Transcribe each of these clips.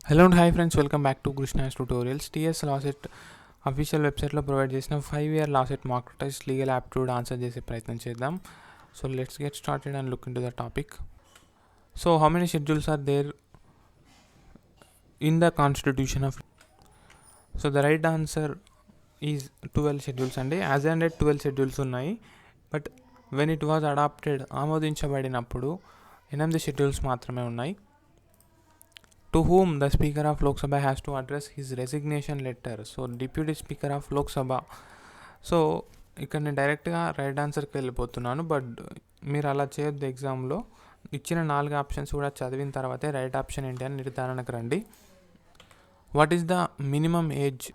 Hello and hi friends, welcome back to KRISHNA'S tutorials. TS LAWCET official వెబ్సైట్లో provide చేసిన 5-year LAWCET mock test legal aptitude answer చేసే ప్రయత్నం చేద్దాం. So let's get started and look into the topic. So how many schedules are there in the constitution of? So the right answer is 12 schedules అండి. As and 12 schedules ఉన్నాయి. But when it was adopted, ఆమోదించబడినప్పుడు 8 schedules మాత్రమే ఉన్నాయి. To whom the Speaker of Lok Sabha has to address his resignation letter. So Deputy Speaker of Lok Sabha. So ఇక్కడ నేను డైరెక్ట్గా right ఆన్సర్కి వెళ్ళిపోతున్నాను, but మీరు అలా చేయొద్దు. ఎగ్జామ్లో ఇచ్చిన 4 ఆప్షన్స్ కూడా చదివిన తర్వాతే రైట్ ఆప్షన్ ఏంటి అని నిర్ధారణకు రండి. What is the minimum age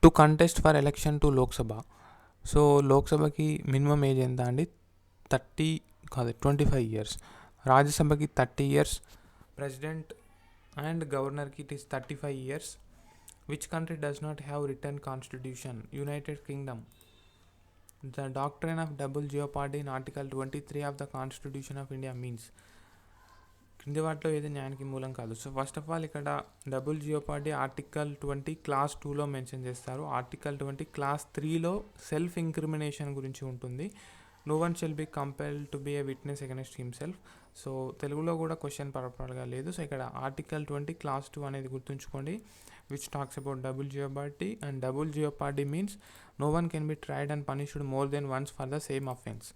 to contest for election to Lok Sabha? So లోక్సభకి మినిమం ఏజ్ ఎంత అండి? 25 years. రాజ్యసభకి 30 years. President and governor it is 35 years. Which country does not have written constitution? United Kingdom. The doctrine of double jeopardy in article 23 of the constitution of India means. కింది వాటిలో ఏది న్యాయానికి మూలం కాదు. So first of all ఇక్కడ double jeopardy article 20 clause 2లో mention చేస్తారు. Article 20 clause 3లో సెల్ఫ్ ఇంక్రిమినేషన్ గురించి ఉంటుంది. No one shall be compelled to be a witness against himself. So తెలుగులో కూడా క్వశ్చన్ పర్పర్గా లేదు. సో ఇక్కడ ఆర్టికల్ 20 క్లాస్ 2 అనేది గుర్తుంచుకోండి, which talks about double jeopardy. And double jeopardy means no one can be tried and punished more than once for the same offence.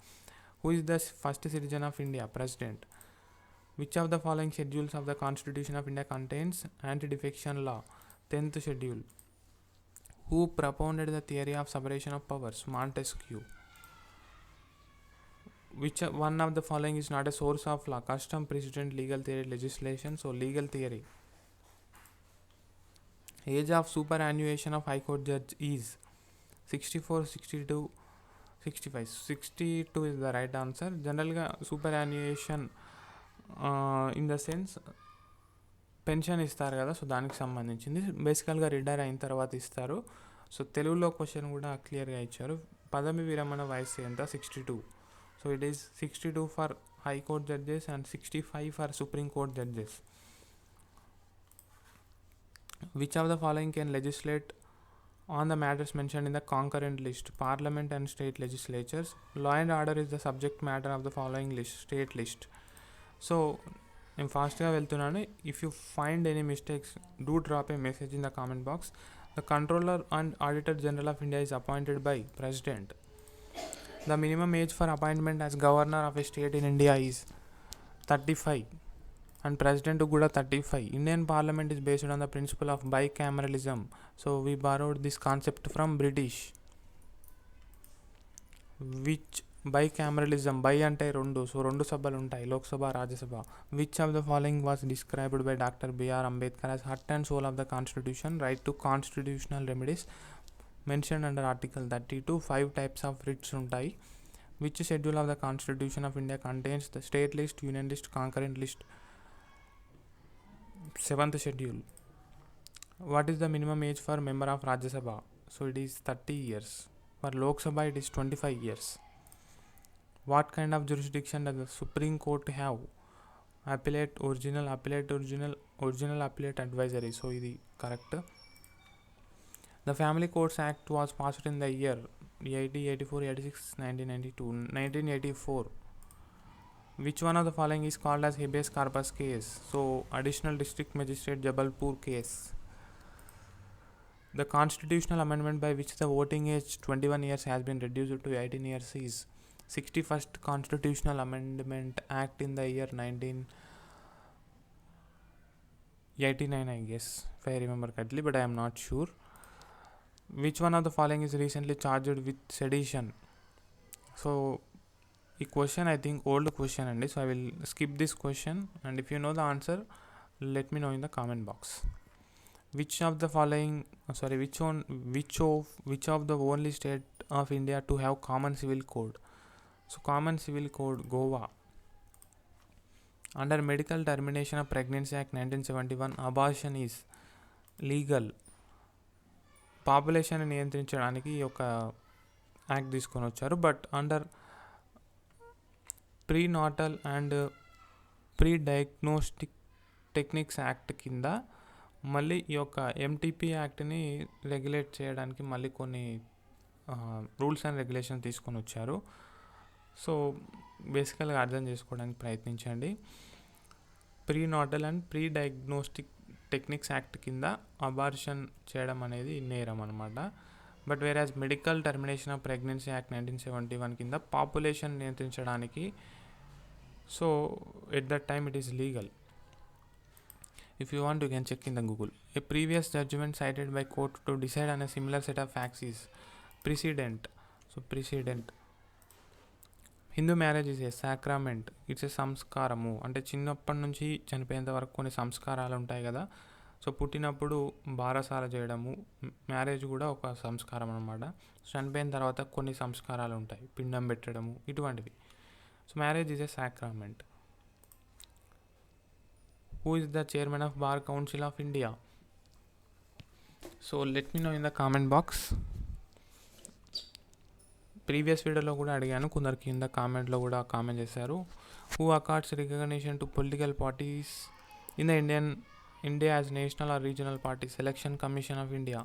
Who is the first citizen of India? President. Which of the following schedules of the constitution of India contains anti defection law? 10th schedule. Who propounded the theory of separation of powers? Montesquieu. Which one of the following is not a source of law? Custom, precedent, legal theory, legislation. So legal theory. Age of superannuation of High Court judge is 64, 62, 65. 62 is the right answer. Generally superannuation in the sense pension ఇస్తారు కదా, so దానికి సంబంధించింది. బేసికల్గా retire అయిన తర్వాత ఇస్తారు. So తెలుగులో question కూడా క్లియర్గా ఇచ్చారు. పదవి విరమణ వయసు ఎంత? 62. So it is 62 for High Court judges and 65 for Supreme Court judges. Which of the following can legislate on the matters mentioned in the concurrent list? Parliament and state legislatures. Law and order is the subject matter of the following list. State list. So నేను ఫాస్ట్గా వెళ్తున్నాను. If you find any mistakes, do drop A message in the comment box. The controller and auditor general of India is appointed by President. The minimum age for appointment as governor of a state in India is 35 and president kuda 35. Indian parliament is based on the principle of bicameralism. So we borrowed this concept from British. Which bicameralism, bi ante rendu, so rendu sabhalu untayi, Lok Sabha, Rajya Sabha. Which of the following was described by Dr. B.R. Ambedkar as heart and soul of the constitution? Right to constitutional remedies mentioned under article 32. 5 types of writs ఉంటాయి. Which schedule of the constitution of India contains the state list, union list, concurrent list? 7th schedule. What is the minimum age for member of Rajya Sabha? So it is 30 years. For Lok Sabha it is 25 years. What kind of jurisdiction does the Supreme Court have? Appellate, original, appellate, original, appellate, advisory. So ఇది correct. The Family Courts Act was passed in the year 80, 84, 86, 1992. 1984. Which one of the following is called as habeas corpus case? So Additional District Magistrate Jabalpur case. The constitutional amendment by which the voting age 21 years has been reduced to 18 years is 61st Constitutional Amendment Act in the year 1989, I guess, if I remember correctly, but I am not sure. Which one of the following is recently charged with sedition? So ఈ question I think old question అండి. So I will skip this question and if you know the answer let me know in the comment box. Which of the following which of the only state of India to have common civil code? So common civil code Goa. Under medical termination of pregnancy act 1971 abortion is legal. Population నియంత్రించడానికి ఈ యొక్క act తీసుకొని వచ్చారు. But under prenatal and pre diagnostic techniques act కింద మళ్ళీ ఈ యొక్క MTP యాక్ట్ని regulate చేయడానికి మళ్ళీ కొన్ని రూల్స్ అండ్ రెగ్యులేషన్ తీసుకొని వచ్చారు. సో బేసికల్గా అర్థం చేసుకోవడానికి ప్రయత్నించండి. Prenatal and pre diagnostic techniques act కింద అబార్షన్ చేయడం అనేది నేరం అనమాట. But whereas medical termination of pregnancy act 1971 కింద పాపులేషన్ నియంత్రించడానికి, so at that time it is legal. If you want, you can check in the Google. A previous judgment cited by court to decide on a similar set of facts is precedent. So precedent. Hindu marriage is a sacrament. It's a సంస్కారము. అంటే చిన్నప్పటి నుంచి చనిపోయేంత వరకు కొన్ని సంస్కారాలు ఉంటాయి కదా. సో పుట్టినప్పుడు బారసాల చేయడము, మ్యారేజ్ కూడా ఒక సంస్కారం అనమాట. చనిపోయిన తర్వాత కొన్ని సంస్కారాలు ఉంటాయి, పిండం పెట్టడము, ఇటువంటివి. So marriage is a sacrament. Who is the chairman of Bar Council of India? So let me know in the comment box. Previous వీడియోలో కూడా అడిగాను, కొందరు కింద కామెంట్లో కూడా కామెంట్ చేశారు. Who Accords recognition to political parties in the India as national are regional parties? Election commission of India.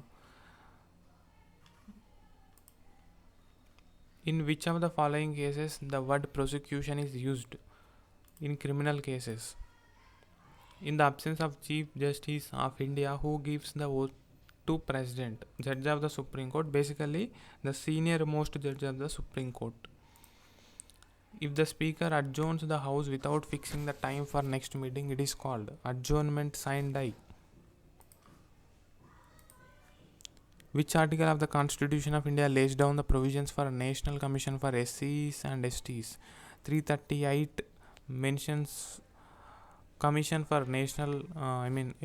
In which of the following cases the word prosecution is used? In criminal cases. In the absence of Chief Justice of India, who gives the oath to President? Judge of the Supreme Court, basically the senior most judge of the Supreme Court. If the speaker adjourns the house without fixing the time for next meeting, it is called adjournment sine die. Which article of the Constitution of India lays down the provisions for a National Commission for SCs and STs? 338 mentions Commission for National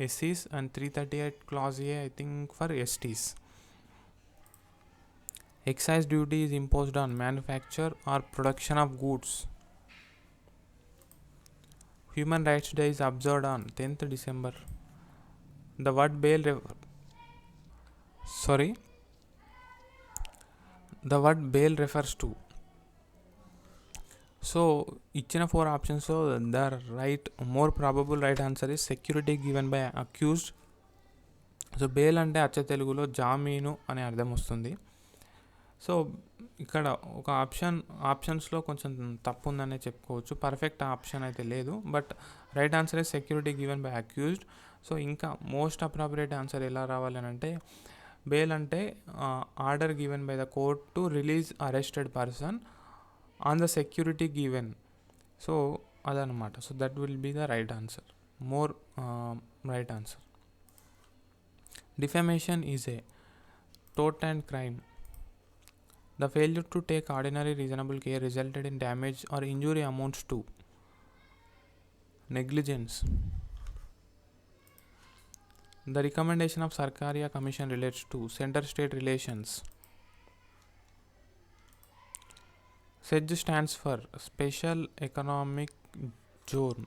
SCs, and 338 clause A I think for STs. Excise duty is imposed on manufacture or production of goods. Human Rights Day is observed on 10th December. The word bail refers to. So ఇచ్చిన 4 options the more probable right answer is security given by accused. So bail అంటే అచ్చ తెలుగులో జామీను అనే అర్థం వస్తుంది. So ఇక్కడ ఒక ఆప్షన్స్లో కొంచెం తప్పు ఉందనే చెప్పుకోవచ్చు, పర్ఫెక్ట్ ఆప్షన్ అయితే లేదు. But right answer is security given by accused. So ఇంకా మోస్ట్ అప్రాప్రియేట్ ఆన్సర్ ఎలా రావాలని అంటే, బెయిల్ అంటే order given by the court to release arrested person on the security given. So అదనమాట. So that will be the right answer, more right answer. Defamation is a tort and crime. The failure to take ordinary reasonable care resulted in damage or injury amounts to negligence. The recommendation of Sarkaria Commission relates to center-state relations. SEZ stands for Special Economic Zone.